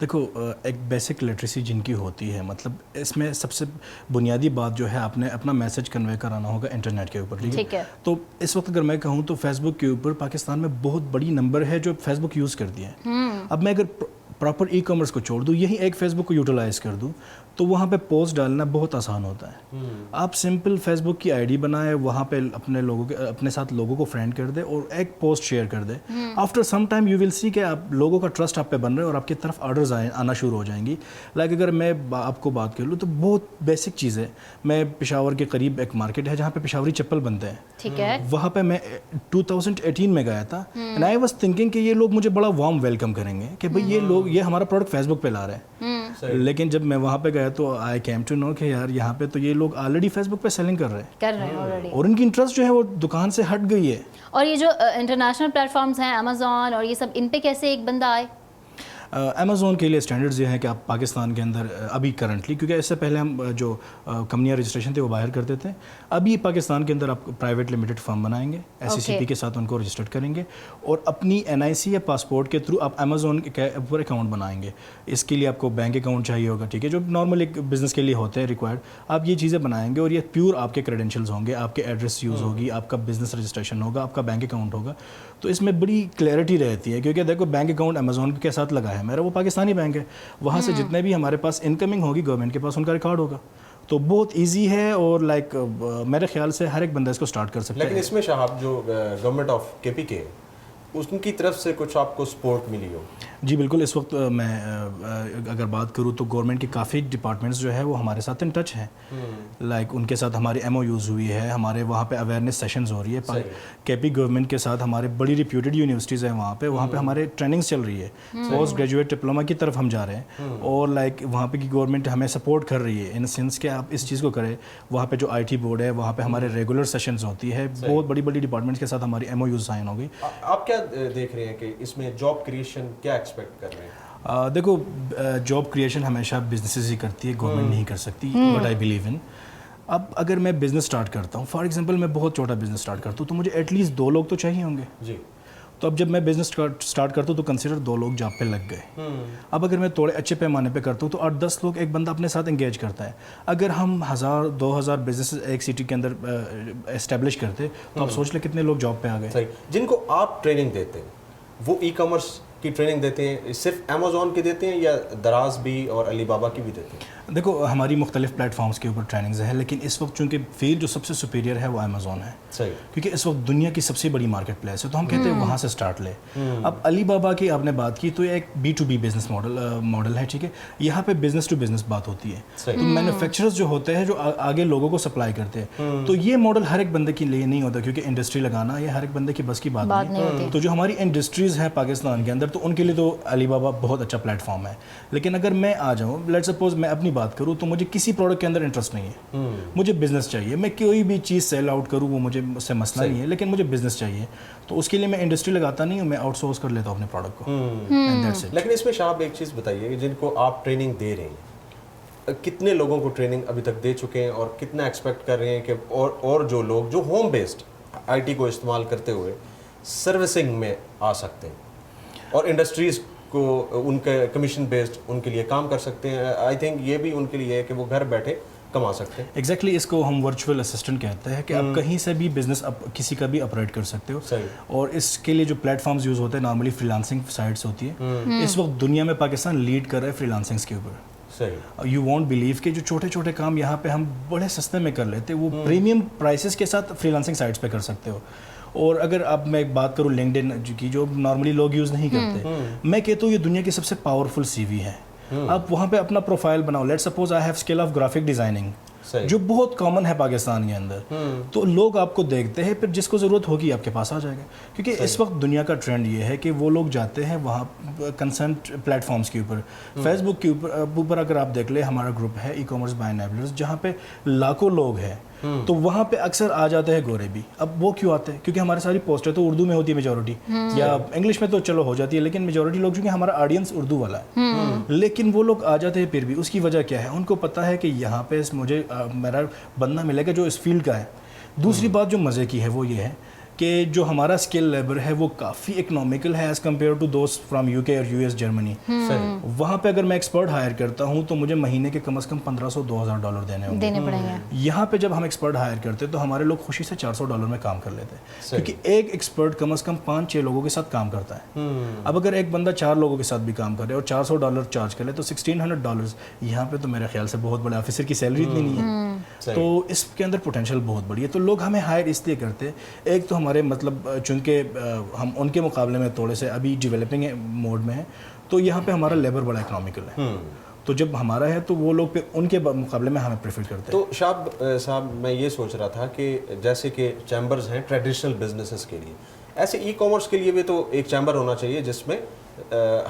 دیکھو ایک basic literacy جن کی ہوتی ہے، مطلب اس میں سب سے بنیادی بات جو ہے آپ نے اپنا میسج کنوے کرانا ہوگا انٹرنیٹ کے اوپر، ٹھیک ہے. تو اس وقت اگر میں کہوں تو فیس بک کے اوپر پاکستان میں بہت بڑی نمبر ہے جو فیس بک یوز کرتی ہے. اب میں اگر پراپر ای کامرس کو چھوڑ دوں، یہی ایک فیس بک کو یوٹیلائز کر دوں، تو وہاں پہ پوسٹ ڈالنا بہت آسان ہوتا ہے. آپ سمپل فیس بک کی آئی ڈی بنائیں، وہاں پہ اپنے ساتھ لوگوں کو فرینڈ کر دیں اور ایک پوسٹ شیئر کر دیں. After some time you will see کہ آپ لوگوں کا ٹرسٹ آپ پہ بن رہا ہے اور آپ کی طرف آرڈرز آنا شروع ہو جائیں گی. لائک اگر میں آپ کو بات کر لوں تو بہت بیسک چیز ہے. میں پشاور کے قریب ایک مارکیٹ ہے جہاں پہ پشاوری چپل بنتے ہیں، ٹھیک ہے، وہاں پہ میں 2018 میں گیا تھا. اینڈ آئی واز تھنکنگ کہ یہ لوگ مجھے بڑا وارم ویلکم کریں گے کہ بھئی یہ ہمارا پروڈکٹ فیس بک پہ لا رہے ہیں. لیکن جب میں وہاں پہ گیا تو آئی کیم ٹو نو کہ یار یہاں پہ تو یہ لوگ آلریڈی فیس بک پہ سیلنگ کر رہے ہیں اور ان کی انٹرسٹ جو ہے وہ دکان سے ہٹ گئی ہے. اور یہ جو انٹرنیشنل پلیٹ فارمز ہیں امیزون اور یہ سب، ان پہ کیسے ایک بندہ آئے؟ امیزون کے لیے اسٹینڈرڈز یہ ہیں کہ آپ پاکستان کے اندر ابھی کرنٹلی، کیونکہ اس سے پہلے ہم جو کمپنیاں رجسٹریشن تھے وہ باہر کرتے تھے، ابھی پاکستان کے اندر آپ پرائیویٹ لمیٹڈ فرم بنائیں گے، SCCP کے ساتھ ان کو رجسٹرڈ کریں گے اور اپنی NIC یا پاسپورٹ کے تھرو آپ امیزون کے اوپر اکاؤنٹ بنائیں گے. اس کے لیے آپ کو بینک اکاؤنٹ چاہیے ہوگا، ٹھیک ہے، جو نارمل ایک بزنس کے لیے ہوتے ہیں ریکوائرڈ. آپ یہ چیزیں بنائیں گے اور یہ پیور آپ کے کریڈینشیلز ہوں گے، آپ کے ایڈریس یوز ہوگی، آپ کا بزنس رجسٹریشن ہوگا، آپ کا بینک اکاؤنٹ ہوگا. تو اس میں بڑی کلیئرٹی رہتی ہے کیونکہ دیکھو بینک اکاؤنٹ امیزون کے ساتھ لگا ہے میرا، وہ پاکستانی بینک ہے، وہاں سے جتنے بھی ہمارے پاس انکمنگ ہوگی گورنمنٹ کے پاس ان کا ریکارڈ ہوگا. تو بہت ایزی ہے اور لائک میرے خیال سے ہر ایک بندہ اس کو سٹارٹ کر سکتا ہے. لیکن اس میں شہاب جو گورنمنٹ آف KPK ان کی طرف سے کچھ آپ کو سپورٹ ملی ہو؟ جی بالکل. اس وقت میں اگر بات کروں تو گورنمنٹ کی کافی ڈپارٹمنٹس جو ہے وہ ہمارے ساتھ ان ٹچ ہیں. لائک ان کے ساتھ ہماری MOUs ہوئی ہے، ہمارے وہاں پہ اویئرنیس سیشنز ہو رہی ہے. KP گورنمنٹ کے ساتھ ہمارے بڑی ریپیوٹیڈ یونیورسٹیز ہیں وہاں پہ ہمارے ٹریننگس چل رہی ہے. پوسٹ گریجویٹ ڈپلوما کی طرف ہم جا رہے ہیں اور لائک وہاں پہ کی گورنمنٹ ہمیں سپورٹ کر رہی ہے ان سینس کہ آپ اس چیز کو کریں. وہاں پہ جو IT بورڈ ہے وہاں پہ ہمارے ریگولر سیشنز ہوتی ہے، بہت بڑی بڑی ڈپارٹمنٹس کے ساتھ ہماری MOUs سائن ہو گئی. آپ کیا دیکھ رہے ہیں کہ اس میں جاب کریشن کیا ایکسپیکٹ کر رہے ہیں؟ دیکھو جاب کریشن ہمیشہ بزنسز ہی کرتی ہے، گورنمنٹ نہیں کر سکتی، بٹ آئی بلیو ان. اب اگر میں بزنس اسٹارٹ کرتا ہوں، فار ایگزامپل میں بہت چھوٹا بزنس اسٹارٹ کرتا ہوں تو مجھے ایٹ لیسٹ 2 لوگ تو چاہیے ہوں گے. جی. تو اب جب میں بزنس اسٹارٹ کرتا ہوں تو کنسیڈر 2 لوگ جاب پہ لگ گئے. اب اگر میں تھوڑے اچھے پیمانے پہ کرتا ہوں تو 8-10 لوگ ایک بندہ اپنے ساتھ انگیج کرتا ہے. اگر ہم 1000-2000 بزنس ایک سٹی کے اندر اسٹیبلش کرتے تو آپ سوچ لیں کتنے لوگ جاب پہ آ گئے. صحیح. جن کو آپ ٹریننگ دیتے ہیں وہ ای کامرس کی ٹریننگ دیتے ہیں، صرف امیزون کی دیتے ہیں یا دراز بھی اور علی بابا کی بھی دیتے ہیں؟ دیکھو ہماری مختلف پلیٹ فارمس کے اوپر ٹریننگز ہیں، لیکن اس وقت چونکہ فیلڈ جو سب سے سپیریئر ہے وہ امیزون ہے. صحیح. کیونکہ اس وقت دنیا کی سب سے بڑی مارکیٹ پلیس ہے تو ہم کہتے ہیں وہاں سے سٹارٹ لے. اب علی بابا کی آپ نے بات کی تو یہ ایک B2B بزنس ماڈل ہے، ٹھیک ہے، یہاں پہ بزنس ٹو بزنس بات ہوتی ہے. تو مینوفیکچررز جو ہوتے ہیں جو آگے لوگوں کو سپلائی کرتے ہیں، تو یہ ماڈل ہر ایک بندے کے لیے نہیں ہوتا کیونکہ انڈسٹری لگانا یہ ہر ایک بندے کی بس کی بات نہیں ہے. تو جو ہماری انڈسٹریز ہیں پاکستان کے اندر تو ان کے لیے تو علی بابا بہت اچھا پلیٹ فارم ہے. لیکن اگر میں آ جاؤں، لیٹ سپوز میں اپنی بات کروں تو مجھے کسی پروڈکٹ کے اندر انٹرسٹ نہیں ہے، مجھے بزنس چاہیے. میں کوئی بھی چیز سیل آؤٹ کروں وہ مجھے اس سے مسئلہ نہیں ہے، لیکن مجھے بزنس چاہیے. تو اس کے لیے میں انڈسٹری لگاتا نہیں ہوں، میں آؤٹ سورس کر لیتا ہوں اپنے پروڈکٹ کو. لیکن اس میں شاہاب ایک چیز بتائیے کہ جن کو آپ ٹریننگ دے رہے ہیں کتنے لوگوں کو ٹریننگ ابھی تک دے چکے ہیں اور کتنا ایکسپیکٹ کر رہے ہیں کہ اور جو لوگ جو ہوم بیسڈ IT کو استعمال کرتے ہوئے سروسنگ میں آ سکتے ہیں اور انڈسٹریز کو ان کے کمیشن بیسڈ ان کے لیے کام کر سکتے ہیں. آئی تھنک یہ بھی ان کے لیے ہے کہ وہ گھر بیٹھے کما سکتے ہیں. ایگزیکٹلی اس کو ہم ورچوئل اسسٹنٹ کہتے ہیں کہ آپ کہیں سے بھی بزنس کسی کا بھی آپریٹ کر سکتے ہو. اور اس کے لیے جو پلیٹ فارمز یوز ہوتے ہیں نارملی فری لانسنگ سائٹس ہوتی ہیں. اس وقت دنیا میں پاکستان لیڈ کر رہا ہے فری لانسنگس کے اوپر. یو وونٹ بلیو کہ جو چھوٹے چھوٹے کام یہاں پہ ہم بڑے سستے میں کر لیتے وہ پریمیم پرائسز کے ساتھ فری لانسنگ سائٹس پہ کر سکتے ہو. اور اگر اب میں بات کروں لنکڈ ان کی جو نارملی لوگ یوز نہیں کرتے، میں کہتا ہوں یہ دنیا کی سب سے پاورفل CV ہے. آپ وہاں پہ اپنا پروفائل بناؤ. Let suppose I have skill of graphic designing جو بہت کامن ہے پاکستان کے اندر، تو لوگ آپ کو دیکھتے ہیں، پھر جس کو ضرورت ہوگی آپ کے پاس آ جائے گا. کیونکہ اس وقت دنیا کا ٹرینڈ یہ ہے کہ وہ لوگ جاتے ہیں وہاں کنسرنٹ پلیٹ فارمس کے اوپر. فیس بک کے اوپر اگر آپ دیکھ لیں ہمارا گروپ ہے ای کامرس بائی انیبلرز جہاں پہ لاکھوں لوگ ہیں، تو وہاں پہ اکثر آ جاتے ہیں گورے بھی. اب وہ کیوں آتے ہیں؟ کیونکہ ہماری ساری پوسٹیں تو اردو میں ہوتی ہے میجورٹی، یا انگلش میں تو چلو ہو جاتی ہے، لیکن میجورٹی لوگ چونکہ ہمارا آڈینس اردو والا ہے، لیکن وہ لوگ آ جاتے ہیں پھر بھی. اس کی وجہ کیا ہے؟ ان کو پتہ ہے کہ یہاں پہ مجھے میرا بندہ ملے گا جو اس فیلڈ کا ہے. دوسری بات جو مزے کی ہے وہ یہ ہے کہ جو ہمارا اسکل لیبر ہے وہ کافی اکنامیکل ہے as compare to those from U K اور یو ایس جرمنی. وہاں پہ اگر میں ایکسپرٹ ہائر کرتا ہوں تو مجھے مہینے کے کم از کم $1,500-2,000 دینے پڑیں گے. یہاں پہ جب ہم ایکسپرٹ ہائر کرتے تو ہمارے لوگ خوشی سے $400 میں کام کر لیتے ہیں, کیونکہ ایک ایکسپرٹ کم از کم 5-6 لوگوں کے ساتھ کام کرتا ہے. اب اگر ایک بندہ 4 لوگوں کے ساتھ بھی کام کرے اور $400 چارج کرے تو $1,600 یہاں پہ تو میرے خیال سے بہت بڑے آفیسر کی سیلری اتنی نہیں ہے. تو اس کے اندر پوٹینشیل بہت بڑی ہے. تو لوگ ہمیں ہائر اس لیے کرتے, ایک تو ہمارے مطلب چونکہ ہم ان کے مقابلے میں تھوڑے سے ابھی ڈیولپنگ موڈ میں ہیں, تو یہاں پہ ہمارا لیبر بڑا اکنامیکل ہے. تو جب ہمارا ہے تو وہ لوگ پہ ان کے مقابلے میں ہمیں پریفر کرتے ہیں. تو شہاب صاحب میں یہ سوچ رہا تھا کہ جیسے کہ چیمبرز ہیں ٹریڈیشنل بزنسز کے لیے, ایسے ای کامرس کے لیے بھی تو ایک چیمبر ہونا چاہیے جس میں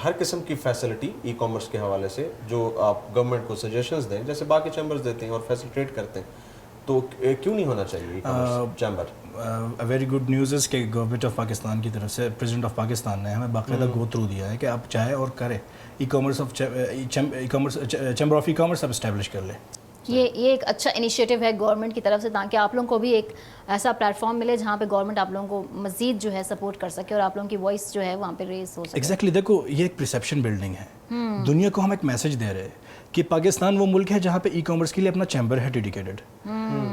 ہر قسم کی فیسلٹی ای کامرس کے حوالے سے جو آپ گورنمنٹ کو سجیشنز دیں جیسے باقی چیمبرز دیتے ہیں اور فیسیلیٹیٹ کرتے ہیں, تو کیوں نہیں ہونا چاہیے e commerce chamber? Very good news is کہ گورنمنٹ آف پاکستان کی طرف سے پریزیڈنٹ آف پاکستان نے ہمیں باقاعدہ گو تھرو دیا ہے کہ آپ چاہے اور کریں e commerce chamber of e commerce آپ اسٹیبلش کر لیں. یہ ایک اچھا انیشیٹو ہے گورنمنٹ کی طرف سے, تاکہ آپ لوگوں کو بھی ایک ایسا پلیٹ فارم ملے جہاں پہ گورنمنٹ آپ لوگوں کو مزید جو ہے سپورٹ کر سکے اور آپ لوگوں کی وائس جو ہے وہاں پہ ریز ہو سکے. ایگزیکٹلی, دیکھو یہ ایک پرسیپشن بلڈنگ ہے. دنیا کو ہم ایک میسج دے رہے ہیں کہ پاکستان وہ ملک ہے جہاں پہ ای کامرس کے لیے اپنا چیمبر ہے ڈیڈیکیٹڈ.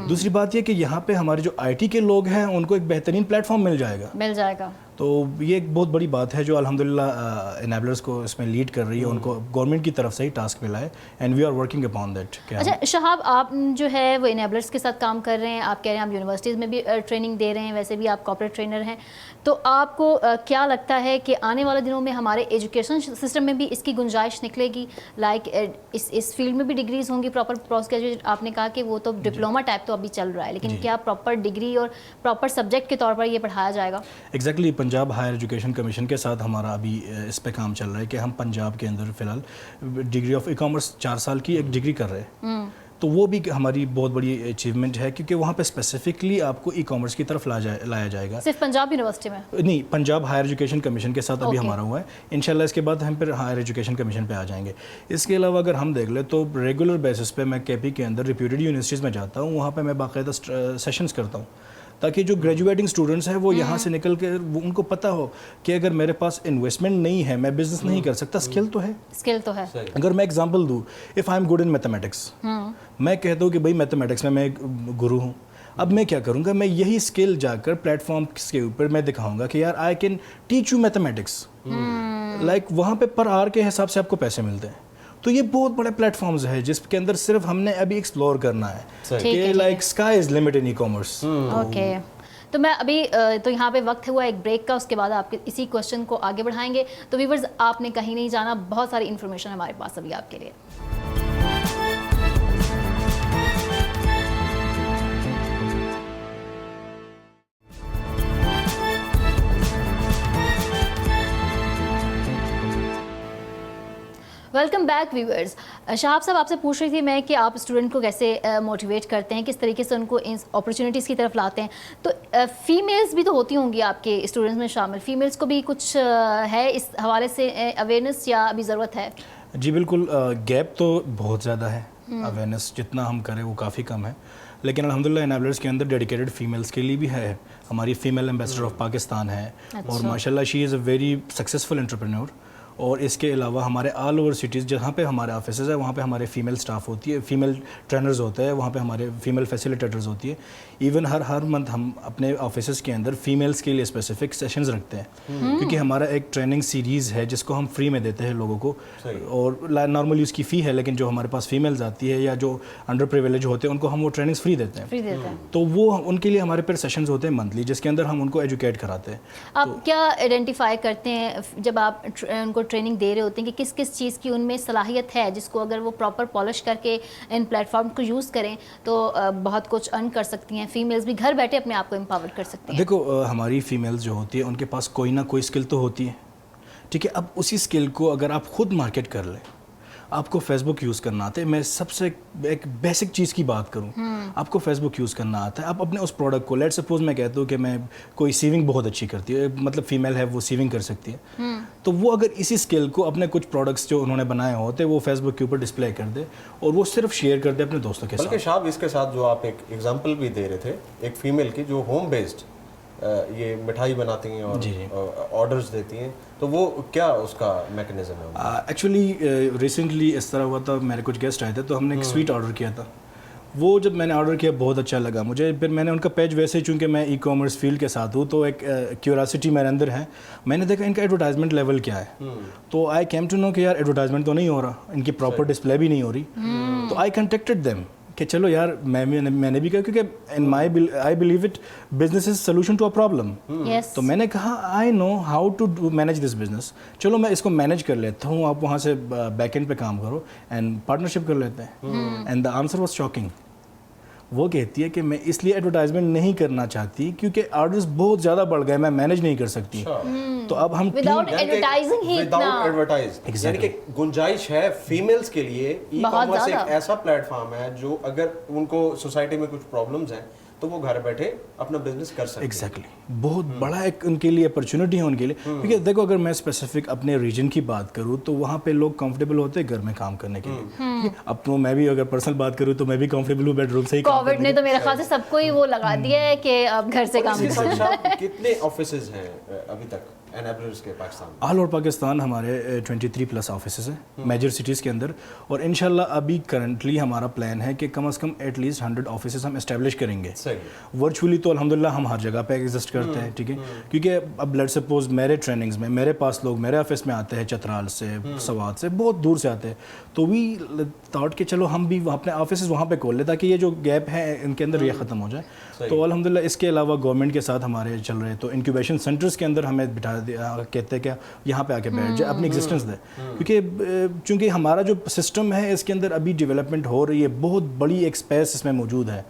دوسری بات یہ کہ یہاں پہ ہمارے جو آئی ٹی کے لوگ ہیں ان کو ایک بہترین پلیٹ فارم مل جائے گا. تو یہ ایک بہت بڑی بات ہے جو الحمدللہ انیبلرز کو اس میں لیڈ کر رہی ہے, ان کو گورنمنٹ کی طرف سے ہی ٹاسک ملا ہے and we are working upon that. اچھا شہاب, آپ جو ہے وہ انیبلرز کے ساتھ کام کر رہے ہیں, آپ کہہ رہے ہیں آپ یونیورسٹیز میں بھی ٹریننگ دے رہے ہیں, ویسے بھی آپ کارپوریٹ ٹرینر ہیں, تو آپ کو کیا لگتا ہے کہ آنے والے دنوں میں ہمارے ایجوکیشن سسٹم میں بھی اس کی گنجائش نکلے گی؟ لائک اس فیلڈ میں بھی ڈگریز ہوں گی پراپر پوسٹ گریجویٹ, آپ نے کہا کہ وہ تو ڈپلوما ٹائپ تو ابھی چل رہا ہے, لیکن کیا پراپر ڈگری اور پراپر سبجیکٹ کے طور پر یہ پڑھایا جائے گا؟ Exactly, Punjab higher education commission کے ساتھ ہمارا ابھی اس پہ کام چل رہا ہے کہ ہم پنجاب کے اندر فی الحال ڈگری آف ای کامرس 4 سال کی ایک ڈگری کر رہے ہیں. تو وہ بھی ہماری بہت بڑی اچیومنٹ ہے, کیونکہ وہاں پہ اسپیسیفکلی آپ کو ای کامرس کی طرف لایا جائے گا. صرف پنجاب یونیورسٹی میں نہیں, پنجاب ہائر ایجوکیشن کمیشن کے ساتھ ابھی ہمارا ہوا ہے. انشاءاللہ اس کے بعد ہم پھر ہائر ایجوکیشن کمیشن پہ آ جائیں گے. اس کے علاوہ اگر ہم دیکھ لیں تو ریگولر بیسس پہ میں کے پی کے اندر ریپیوٹیڈ یونیورسٹیز میں جاتا ہوں, وہاں پہ میں باقاعدہ سیشنز کرتا ہوں تاکہ جو گریجویٹنگ اسٹوڈنٹس ہیں وہ یہاں سے نکل کے ان کو پتہ ہو کہ اگر میرے پاس انویسٹمنٹ نہیں ہے, میں بزنس نہیں کر سکتا, اسکل تو ہے. اگر میں ایگزامپل دوں, if I am good in mathematics, میں کہتا ہوں کہ بھائی میتھمیٹکس میں گرو ہوں, اب میں کیا کروں گا, میں یہی اسکل جا کر پلیٹ فارمس کے اوپر میں دکھاؤں گا کہ یار I can teach you mathematics, like وہاں پہ پر آور کے حساب سے آپ کو پیسے ملتے ہیں. تو یہ بہت بڑے پلیٹ فارمز ہے جس کے اندر صرف ہم نے ابھی ایکسپلور کرنا ہے کہ like sky is limit in e commerce. Okay, تو میں ابھی تو یہاں پہ وقت ہوا ایک بریک کا, اس کے بعد آپ کے اسی کوشچن کو آگے بڑھائیں گے. تو ویورز آپ نے کہیں نہیں جانا, بہت ساری انفارمیشن ہمارے پاس ابھی آپ کے لیے. Welcome back viewers. شہاب صاحب, آپ سے پوچھ رہی تھی میں کہ آپ اسٹوڈنٹ کو کیسے موٹیویٹ کرتے ہیں, کس طریقے سے ان کو ان اپرچونیٹیز کی طرف لاتے ہیں. تو فیمیلز بھی تو ہوتی ہوں گی آپ کے اسٹوڈنٹس میں شامل, فیمیلز کو بھی کچھ ہے اس حوالے سے اویئرنیس یا ابھی ضرورت ہے؟ جی بالکل, گیپ تو بہت زیادہ ہے, اویئرنیس جتنا ہم کریں وہ کافی کم ہے, لیکن الحمدللہ انیبلرز کے اندر ڈیڈیکیٹڈ فیمیلز کے لیے بھی ہے. ہماری فیمیل ایمبیسڈر آف پاکستان ہے اور ماشاء اللہ شی از اے ویری سکسیزفل انٹرپرینور. اور اس کے علاوہ ہمارے آل اوور سٹیز جہاں پہ ہمارے آفیسز ہیں وہاں پہ ہمارے فیمیل اسٹاف ہوتی ہے, فیمیل ٹرینرز ہوتے ہیں, وہاں پہ ہمارے فیمیل فیسیلیٹیٹرز ہوتی ہے. ایون ہر منتھ ہم اپنے آفیسز کے اندر فیمیلز کے لیے اسپیسیفک سیشنز رکھتے ہیں, کیونکہ ہمارا ایک ٹریننگ سیریز ہے جس کو ہم فری میں دیتے ہیں لوگوں کو. اور نارملی اس کی فی ہے, لیکن جو ہمارے پاس فیمیلز آتی ہے یا جو انڈر پریویلیج ہوتے ہیں ان کو ہم وہ ٹریننگز فری دیتے ہیں. تو وہ ان کے لیے ہمارے پھر سیشنز ہوتے ہیں منتھلی, جس کے اندر ہم ان کو ایجوکیٹ کراتے ہیں. آپ کیا آئیڈینٹیفائی کرتے ہیں جب آپ ان کو ٹریننگ دے رہے ہوتے ہیں کہ کس کس چیز کی ان میں صلاحیت ہے جس کو اگر وہ پراپر پالش کر کے ان پلیٹ فارم کو یوز کریں تو بہت کچھ ارن کر سکتی ہیں, فیمیلز بھی گھر بیٹھے اپنے آپ کو امپاور کر سکتی ہیں؟ دیکھو ہماری فیمیلز جو ہوتی ہیں ان کے پاس کوئی نہ کوئی اسکل تو ہوتی ہے, ٹھیک ہے. اب اسی اسکل کو اگر آپ خود مارکیٹ کر لیں, آپ کو فیس بک یوز کرنا آتا ہے, میں سب سے ایک بیسک چیز کی بات کروں, آپ کو فیس بک یوز کرنا آتا ہے, آپ اپنے اس پروڈکٹ کو, لیٹ سپوز میں کہتا ہوں کہ میں کوئی سیونگ بہت اچھی کرتی ہے, مطلب فیمیل ہے وہ سیونگ کر سکتی ہے, تو وہ اگر اسی اسکل کو اپنے کچھ پروڈکٹس جو انہوں نے بنائے ہوتے وہ فیس بک کے اوپر ڈسپلے کر دے اور وہ صرف شیئر کر دے اپنے دوستوں کے ساتھ. بلکہ شاہب اس کے ساتھ جو آپ ایک ایگزامپل بھی دے رہے تھے ایک فیمیل کی جو ہوم بیسڈ یہ مٹھائی بناتی ہیں اور آرڈرز دیتی ہیں, تو وہ کیا اس کا میکنزم ہے؟ ایکچولی ریسنٹلی اس طرح ہوا تھا, میرے کچھ گیسٹ آئے تھے تو ہم نے ایک سویٹ آرڈر کیا تھا. وہ جب میں نے آرڈر کیا بہت اچھا لگا مجھے. پھر میں نے ان کا پیج ویسے ہی, چونکہ میں ای کامرس فیلڈ کے ساتھ ہوں تو ایک کیوریاسٹی میرے اندر ہے, میں نے دیکھا ان کا ایڈورٹائزمنٹ لیول کیا ہے. تو آئی کیم ٹو نو کہ یار ایڈورٹائزمنٹ تو نہیں ہو رہا, ان کی پراپر ڈسپلے بھی نہیں ہو رہی. تو آئی کنٹیکٹڈ دیم کہ چلو یار میں نے بھی کہا, کیونکہ in my I believe it business is solution to a problem. تو میں نے کہا I know how to manage this business, چلو میں اس کو مینیج کر لیتا ہوں, آپ وہاں سے بیک اینڈ پہ کام کرو اینڈ پارٹنرشپ کر لیتے ہیں. And the answer was shocking. وہ کہتی ہے کہ میں اس لیے ایڈورٹائزمنٹ نہیں کرنا چاہتی کیونکہ آرڈرز بہت زیادہ بڑھ گئے, میں مینیج نہیں کر سکتی. تو اب ہم یعنی کہ گنجائش ہے فیمیلز کے لیے. ای کامرس ایک ایسا پلیٹ فارم ہے جو اگر ان کو سوسائٹی میں کچھ پرابلمز ہیں تو وہ گھر بیٹھے اپنا بزنس کر سکتے ہیں. ایگزیکٹلی, بہت بڑا ایک ان کے لیے اپرچونٹی ہے ان کے لیے. کیونکہ دیکھو اگر میں اسپیسیفک اپنے ریجن کی بات کروں تو وہاں پہ لوگ کمفرٹیبل ہوتے ہیں گھر میں کام کرنے کے لیے. اب تو میں بھی اگر پرسنل بات کروں تو میں بھی کمفرٹیبل ہوں بیڈ روم سے ہی. کووڈ نے تو میرے خیال سے سب کو ہی وہ لگا دیا ہے کہ اب گھر سے کام کریں. کتنے آفیسز ہیں ابھی تک انیبلرز کے پاکستان میں؟ آل اوور پاکستان ہمارے 23+ آفیسز ہیں میجر سٹیز کے اندر, اور انشاءاللہ ابھی کرنٹلی ہمارا پلان ہے کہ کم از کم ایٹ لیسٹ 100 آفیسز ہم اسٹیبلش کریں گے. ورچولی تو الحمدللہ ہم ہر جگہ پہ ایگزسٹ کرتے ہیں, ٹھیک ہے, کیونکہ اب لیٹ سپوز میرے ٹریننگز میں میرے پاس لوگ میرے آفس میں آتے ہیں چترال سے, سوات سے, بہت دور سے آتے ہیں, تو وی تھاٹ کہ چلو ہم بھی اپنے آفیسز وہاں پہ کھول لیں تاکہ یہ جو گیپ ہے ان کے اندر یہ ختم ہو جائے. تو الحمدللہ اس کے علاوہ گورنمنٹ کے ساتھ ہمارے چل رہے, تو انکیوبیشن سینٹرز کے اندر ہمیں بٹھا کہتے ہیں کہ یہاں پہ آ کے بیٹھ جائے, اپنی ایگزسٹنس دے, کیونکہ چونکہ ہمارا جو سسٹم ہے اس کے اندر ابھی ڈیولپمنٹ ہو رہی ہے, بہت بڑی ایک اسپیس اس میں موجود ہے.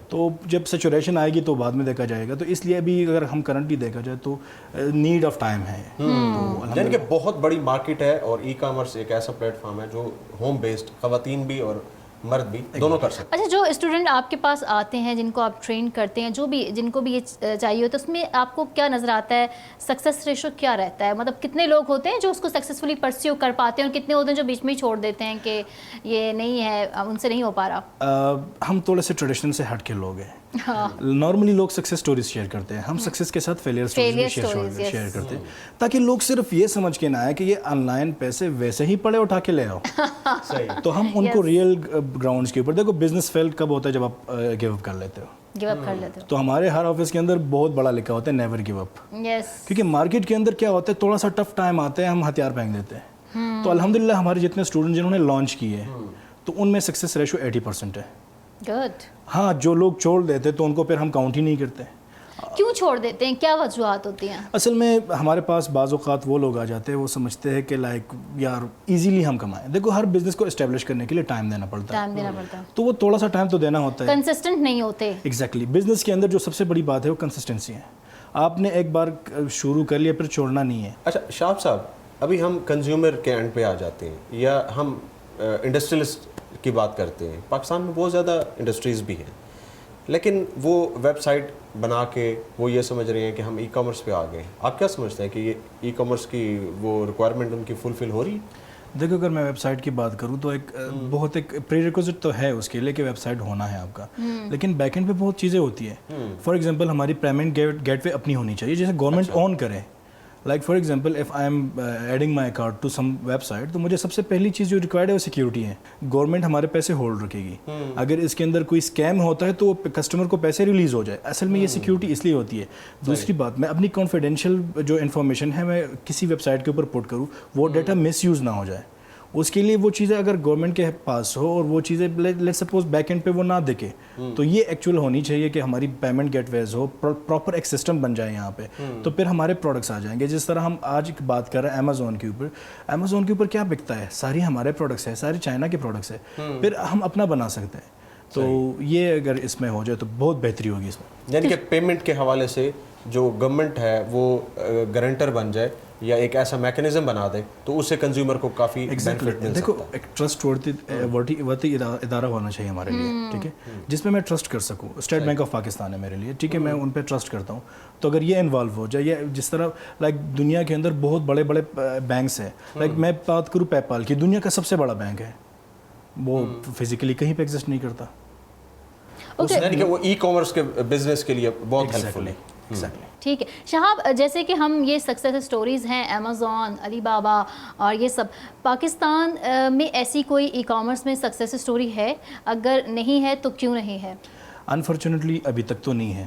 تو جب سیچوریشن آئے گی تو بعد میں دیکھا جائے گا. تو اس لیے ابھی اگر ہم کرنٹلی دیکھا جائے تو نیڈ آف ٹائم ہے. یعنی کہ بہت بڑی مارکیٹ ہے, اور ای کامرس ایک ایسا پلیٹ فارم ہے جو ہوم بیسڈ خواتین بھی اور مرد بھی دونوں کر سکتے ہیں. اچھا, جو اسٹوڈنٹ آپ کے پاس آتے ہیں جن کو آپ ٹرین کرتے ہیں, جن کو بھی یہ چاہیے ہوتا ہے, اس میں آپ کو کیا نظر آتا ہے سکسیس ریشو کیا رہتا ہے؟ مطلب کتنے لوگ ہوتے ہیں جو اس کو سکسیزفلی پرسیو کر پاتے ہیں اور کتنے ہوتے ہیں جو بیچ میں ہی چھوڑ دیتے ہیں کہ یہ نہیں ہے, ان سے نہیں ہو پا رہا؟ ہم تھوڑے سے ٹریڈیشن سے ہٹ کے لوگ ہیں. نارملی لوگ سکسیس سٹوریز شیئر کرتے ہیں, ہم سکسیس کے ساتھ فیلئر سٹوریز شیئر کرتے ہیں تاکہ لوگ صرف یہ سمجھ کے نہ آئے کہ یہ آن لائن پیسے ویسے ہی پڑے اٹھا کے لے آؤ. تو ہم ان کو ریئل گراؤنڈز کے اوپر, دیکھو بزنس فیل کب ہوتا ہے جب آپ گیو اپ کر لیتے ہو. تو ہمارے ہر آفس کے اندر بہت بڑا لکھا ہوتا ہے نیور گیو اپ, کیونکہ مارکیٹ کے اندر کیا ہوتا ہے تھوڑا سا ٹف ٹائم آتے ہیں, ہم ہتھیار پھینک دیتے ہیں. تو الحمدللہ ہمارے جتنے اسٹوڈنٹ جنہوں نے لانچ کیے تو ان میں سکسیس ریشو 80% ہے. گڈ. ہاں, جو لوگ چھوڑ دیتے تو ان کو پھر ہم کاؤنٹ ہی نہیں کرتے. کیوں چھوڑ دیتے ہیں, کیا وجوہات ہوتی ہیں؟ اصل میں ہمارے پاس بعض اوقات وہ لوگ آ جاتے ہیں, وہ سمجھتے ہیں کہ لائک یار ایزیلی ہم کمائیں. دیکھو ہر بزنس کو اسٹیبلش کرنے کے لیے ٹائم دینا پڑتا ہے, تو وہ تھوڑا سا ٹائم تو دینا ہوتا ہے, کنسسٹنٹ نہیں ہوتے. ایگزیکٹلی. بزنس کے اندر جو سب سے بڑی بات ہے وہ کنسسٹنسی ہے. آپ نے ایک بار شروع کر لیا پھر چھوڑنا نہیں ہے. اچھا شہاب صاحب, ابھی ہم کنزیومر کے اینڈ پہ آ جاتے ہیں یا ہم انڈسٹریلسٹ کی بات کرتے ہیں. پاکستان میں بہت زیادہ انڈسٹریز بھی ہیں, لیکن وہ ویب سائٹ بنا کے وہ یہ سمجھ رہے ہیں کہ ہم ای کامرس پہ آ گئے. آپ کیا سمجھتے ہیں کہ یہ ای کامرس کی وہ ریکوائرمنٹ ان کی فلفل ہو رہی ہے؟ دیکھو اگر میں ویب سائٹ کی بات کروں تو ایک بہت ایک پری ریکوزٹ تو ہے اس کے لیے کہ ویب سائٹ ہونا ہے آپ کا, لیکن بیک اینڈ پہ بہت چیزیں ہوتی ہیں. فار ایگزامپل ہماری پیمنٹ گیٹ وے اپنی ہونی چاہیے جیسے گورنمنٹ آن کرے. Like for example if I am adding my account to some website, تو مجھے سب سے پہلی چیز جو ریکوائرڈ ہے وہ سیکیورٹی ہے. گورنمنٹ ہمارے پیسے ہولڈ رکھے گی, اگر اس کے اندر کوئی اسکیم ہوتا ہے تو کسٹمر کو پیسے ریلیز ہو جائے. اصل میں یہ سیکیورٹی اس لیے ہوتی ہے. دوسری بات, میں اپنی کانفیڈینشیل جو انفارمیشن ہے میں کسی ویب سائٹ کے اوپر پٹ کروں, وہ ڈیٹا مس یوز نہ ہو جائے. اس کے لیے وہ چیزیں اگر گورنمنٹ کے پاس ہو اور وہ چیزیں لیٹ سپوز بیک اینڈ پہ وہ نہ دکھے, تو یہ ایکچوئل ہونی چاہیے کہ ہماری پیمنٹ گیٹ ویز ہو, پراپر ایک سسٹم بن جائے یہاں پہ, تو پھر ہمارے پروڈکٹس آ جائیں گے. جس طرح ہم آج بات کر رہے ہیں امیزون کے اوپر, امیزون کے اوپر کیا بکتا ہے, ساری ہمارے پروڈکٹس ہیں, ساری چائنا کے پروڈکٹس ہیں, پھر ہم اپنا بنا سکتے ہیں. تو یہ اگر اس میں ہو جائے تو بہت بہتری ہوگی اس میں. یعنی کہ پیمنٹ کے حوالے سے جو گورنمنٹ ہے وہ گارنٹر بن جائے یا ایک ایسا میکنزم بنا دے تو اس سے کنزیومر کو کافی بینیفٹ مل سکتا ہے. دیکھو ایک ٹرسٹ ورتی ادارہ ہونا چاہیے ہمارے لیے, ٹھیک ہے, جس پہ میں ٹرسٹ کر سکوں. اسٹیٹ بینک آف پاکستان ہے میرے لیے, ٹھیک ہے, میں ان پہ ٹرسٹ کرتا ہوں. تو اگر یہ انوالو ہو جائے, یا جس طرح لائک دنیا کے اندر بہت بڑے بڑے بینکس ہیں, لائک میں بات کروں پے پال کی, دنیا کا سب سے بڑا بینک ہے, وہ فزیکلی کہیں پہ ایگزسٹ نہیں کرتا. یعنی کہ وہ ای کامرس کے بزنس کے لیے بہت ہیلپ فل ہے. ٹھیک ہے شہاب, جیسے کہ ہم یہ سکسیس سٹوریز ہیں امیزون, علی بابا اور یہ سب, پاکستان میں ایسی کوئی ای کامرس میں سکسیس سٹوری ہے؟ اگر نہیں ہے تو کیوں نہیں ہے؟ انفارچونیٹلی ابھی تک تو نہیں ہے,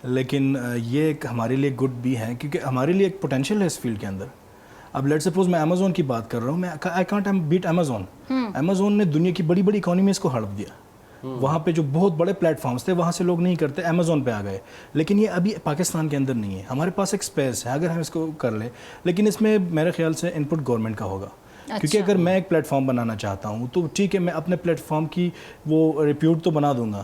لیکن یہ ایک ہمارے لیے گڈ بھی ہے کیونکہ ہمارے لیے ایک پوٹینشیل ہے اس فیلڈ کے اندر. اب لیٹ سپوز میں امیزون کی بات کر رہا ہوں, میں I can't beat Amazon. Amazon نے دنیا کی بڑی بڑی اکانومیز کو ہڑپ دیا. وہاں پہ جو بہت بڑے پلیٹ فارمس تھے وہاں سے لوگ نہیں کرتے, امیزون پہ آ گئے. لیکن یہ ابھی پاکستان کے اندر نہیں ہے. ہمارے پاس ایک اسپیس ہے اگر ہم اس کو کر لیں, لیکن اس میں میرے خیال سے ان پٹ گورنمنٹ کا ہوگا. کیونکہ اگر میں ایک پلیٹ فارم بنانا چاہتا ہوں تو ٹھیک ہے, میں اپنے پلیٹ فارم کی وہ ریپیوٹ تو بنا دوں گا,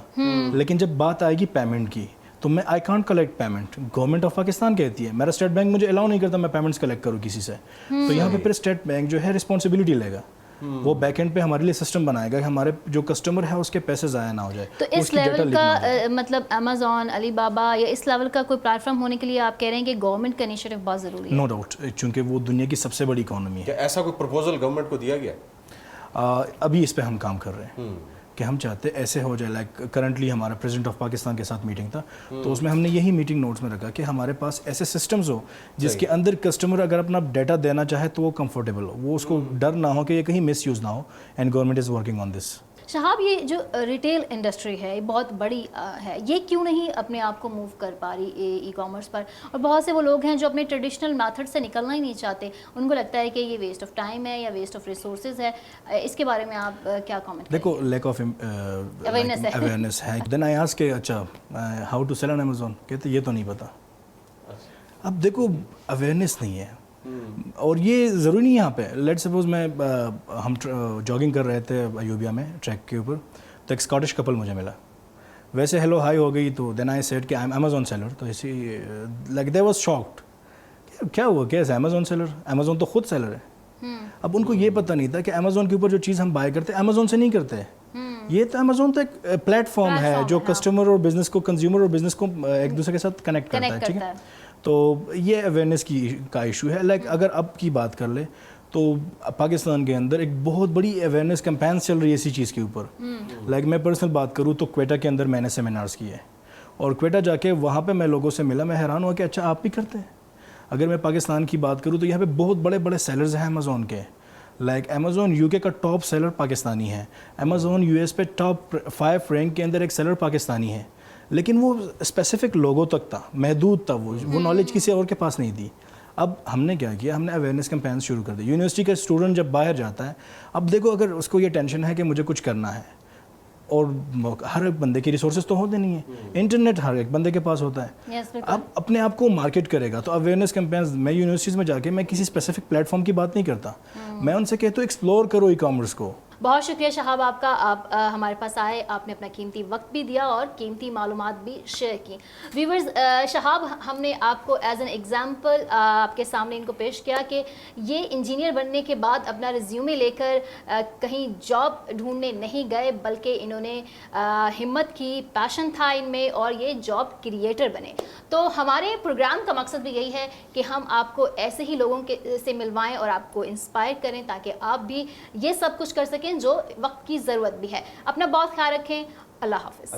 لیکن جب بات آئے گی پیمنٹ کی تو میں I can't collect payment. Government of Pakistan کہتی ہے, میرا اسٹیٹ بینک مجھے الاؤ نہیں کرتا میں پیمنٹس کلیکٹ کروں کسی سے. تو یہاں پہ پھر اسٹیٹ بینک جو ہے رسپانسبلٹی لے گا, وہ بیک اینڈ پہ ہمارے لیے سسٹم بنائے گا کہ ہمارے جو کسٹمر ہے اس کے پیسے ضائع نہ ہو جائے. تو اس لیول کا مطلب امیزون, علی بابا یا اس لیول کا کوئی پلیٹ فارم ہونے کے لیے آپ کہہ رہے ہیں کہ گورنمنٹ کا انیشیٹو بہت ضروری ہے؟ نو ڈاؤٹ, چونکہ وہ دنیا کی سب سے بڑی اکانومی ہے. کیا ایسا کوئی پروپوزل گورنمنٹ کو دیا گیا؟ ابھی اس پہ ہم کام کر رہے ہیں کہ ہم چاہتے ایسے ہو جائے. لائک کرنٹلی ہمارا پریزیڈنٹ آف پاکستان کے ساتھ میٹنگ تھا, تو اس میں ہم نے یہی میٹنگ نوٹس میں رکھا کہ ہمارے پاس ایسے سسٹمز ہو جس کے اندر کسٹمر اگر اپنا ڈیٹا دینا چاہے تو وہ کمفرٹیبل ہو, وہ اس کو ڈر نہ ہو کہ یہ کہیں مس یوز نہ ہو. And government is working on this. Shahab, یہ جو ریٹیل انڈسٹری ہے یہ بہت بڑی ہے, یہ کیوں نہیں اپنے آپ کو موو کر پا رہی ای کامرس پر؟ اور بہت سے وہ لوگ ہیں جو اپنے ٹریڈیشنل میتھڈ سے نکلنا ہی نہیں چاہتے, ان کو لگتا ہے کہ یہ ویسٹ آف ٹائم ہے یا ویسٹ آف ریسورسز ہے. اس کے بارے میں آپ کیا کامنٹ؟ دیکھو, لیک آف اویئرنیس ہے. دین آئی آسک کہ اچھا how to sell on Amazon, کہتے یہ تو نہیں پتا. اب دیکھو اویئرنیس نہیں ہے, اور یہ ضروری نہیں یہاں پہ. لیٹ سپوز ہم جاگنگ کر رہے تھے ایوبیا میں ٹریک کے اوپر, تو ایک اسکاٹش کپل مجھے ملا. ویسے ہیلو ہائی ہو گئی, تو دین آئی سیڈ کہ آئی ایم امیزون سیلر. تو اسی لائک دے واز شاکڈ, کیا ہوا, کیسے امیزون سیلر؟ امیزون تو خود سیلر ہے. اب ان کو یہ پتہ نہیں تھا کہ امیزون کے اوپر جو چیز ہم بائی کرتے ہیں امیزون سے نہیں کرتے. یہ تو امیزون تو ایک پلیٹ فارم ہے جو کسٹمر اور بزنس کو, کنزیومر اور بزنس کو ایک دوسرے کے ساتھ کنیکٹ کرتا ہے. ٹھیک ہے, تو یہ اویئرنیس کا ایشو ہے. لائک اگر اب کی بات کر لیں تو پاکستان کے اندر ایک بہت بڑی اویئرنیس کیمپینس چل رہی ہے اسی چیز کے اوپر. لائک میں پرسنل بات کروں تو کوئٹہ کے اندر میں نے سیمینارز کیے, اور کوئٹہ جا کے وہاں پہ میں لوگوں سے ملا, میں حیران ہوا کہ اچھا آپ بھی کرتے ہیں. اگر میں پاکستان کی بات کروں تو یہاں پہ بہت بڑے بڑے سیلرز ہیں امیزون کے. لائک امیزون یو کے کا ٹاپ سیلر پاکستانی ہے, امیزون یو ایس پہ ٹاپ 5 رینک کے اندر ایک سیلر پاکستانی ہے. لیکن وہ اسپیسیفک لوگوں تک تھا, محدود تھا, وہ نالج کسی اور کے پاس نہیں تھی. اب ہم نے کیا کیا, ہم نے اویئرنیس کیمپینس شروع کر دی. یونیورسٹی کا اسٹوڈنٹ جب باہر جاتا ہے, اب دیکھو اگر اس کو یہ ٹینشن ہے کہ مجھے کچھ کرنا ہے, اور ہر ایک بندے کے ریسورسز تو ہوتے نہیں ہیں, انٹرنیٹ ہر ایک بندے کے پاس ہوتا ہے. اب اپنے آپ کو مارکیٹ کرے گا, تو اویئرنیس کیمپینس میں یونیورسٹیز میں جا کے میں کسی اسپیسیفک پلیٹ فارم کی بات نہیں کرتا, میں ان سے کہتا ہوں ایکسپلور کرو ای کامرس کو. بہت شکریہ شہاب آپ کا, آپ ہمارے پاس آئے, آپ نے اپنا قیمتی وقت بھی دیا اور قیمتی معلومات بھی شیئر کی. ویورز, شہاب ہم نے آپ کو ایز این ایگزامپل آپ کے سامنے ان کو پیش کیا کہ یہ انجینئر بننے کے بعد اپنا ریزیومے لے کر کہیں جاب ڈھونڈنے نہیں گئے, بلکہ انہوں نے ہمت کی, پیشن تھا ان میں, اور یہ جاب کریٹر بنے. تو ہمارے پروگرام کا مقصد بھی یہی ہے کہ ہم آپ کو ایسے ہی لوگوں سے ملوائیں اور آپ کو انسپائر کریں تاکہ آپ بھی یہ سب کچھ کر سکیں جو وقت کی ضرورت بھی ہے. اپنا بہت خیال رکھیں. اللہ حافظ.